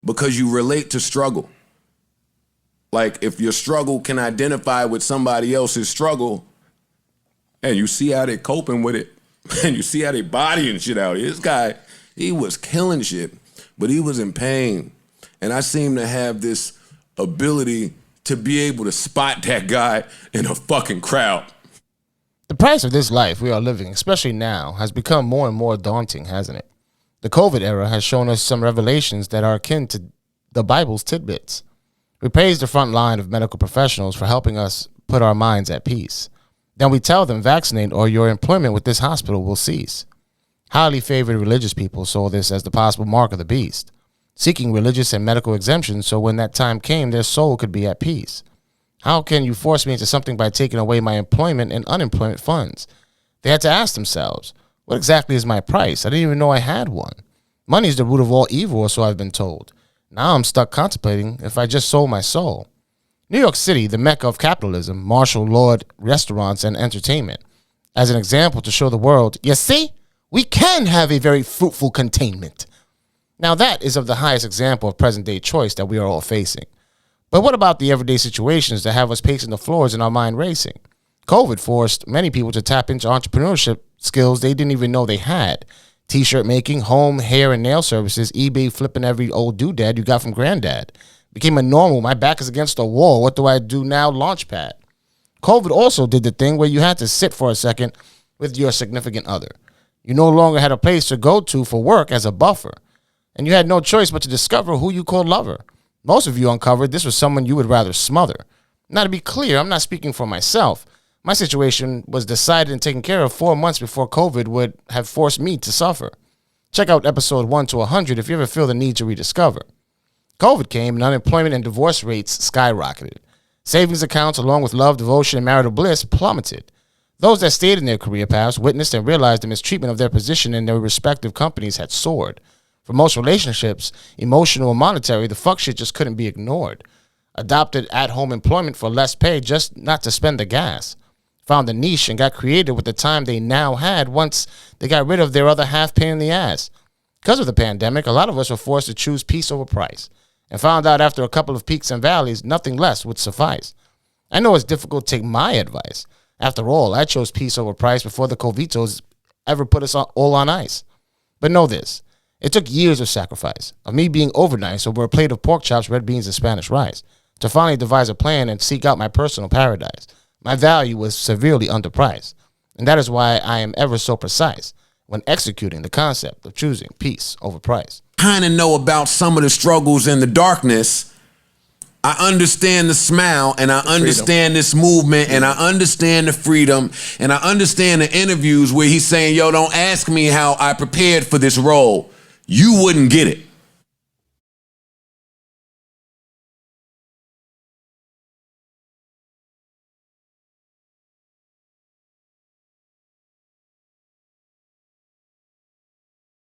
because you relate to struggle. Like, if your struggle can identify with somebody else's struggle, and you see how they're coping with it, and you see how they bodying shit out here. This guy, he was killing shit, but he was in pain. And I seem to have this ability to be able to spot that guy in a fucking crowd. The price of this life we are living, especially now, has become more and more daunting, hasn't it? The COVID era has shown us some revelations that are akin to the Bible's tidbits. We praise the front line of medical professionals for helping us put our minds at peace. Then we tell them vaccinate or your employment with this hospital will cease. Highly favored religious people saw this as the possible mark of the beast, seeking religious and medical exemptions so when that time came, their soul could be at peace. How can you force me into something by taking away my employment and unemployment funds? They had to ask themselves, what exactly is my price? I didn't even know I had one. Money is the root of all evil, or so I've been told. Now I'm stuck contemplating if I just sold my soul. New York City, the mecca of capitalism, martial lord restaurants and entertainment. As an example to show the world, you see, we can have a very fruitful containment. Now that is of the highest example of present-day choice that we are all facing. But what about the everyday situations that have us pacing the floors and our mind racing? COVID forced many people to tap into entrepreneurship skills they didn't even know they had. T-shirt making, home, hair, and nail services, eBay flipping every old doodad you got from granddad. Became a normal, my back is against the wall, what do I do now, launchpad. COVID also did the thing where you had to sit for a second with your significant other. You no longer had a place to go to for work as a buffer. And you had no choice but to discover who you called lover. Most of you uncovered this was someone you would rather smother. Now, to be clear, I'm not speaking for myself. My situation was decided and taken care of 4 months before COVID would have forced me to suffer. Check out episode 1 to 100 if you ever feel the need to rediscover. COVID came and unemployment and divorce rates skyrocketed. Savings accounts, along with love, devotion, and marital bliss, plummeted. Those that stayed in their career paths witnessed and realized the mistreatment of their position in their respective companies had soared. For most relationships, emotional and monetary, the fuck shit just couldn't be ignored. Adopted at-home employment for less pay just not to spend the gas. Found a niche and got creative with the time they now had once they got rid of their other half pain in the ass. Because of the pandemic, a lot of us were forced to choose peace over price, and found out after a couple of peaks and valleys, nothing less would suffice. I know it's difficult to take my advice. After all, I chose peace over price before the Covitos ever put us all on ice. But know this. It took years of sacrifice, of me being overnice over a plate of pork chops, red beans, and Spanish rice, to finally devise a plan and seek out my personal paradise. My value was severely underpriced, and that is why I am ever so precise when executing the concept of choosing peace over price. Kind of know about some of the struggles in the darkness. I understand the smile, and I understand this movement, and I understand the freedom, and I understand the interviews where he's saying, yo, don't ask me how I prepared for this role. You wouldn't get it.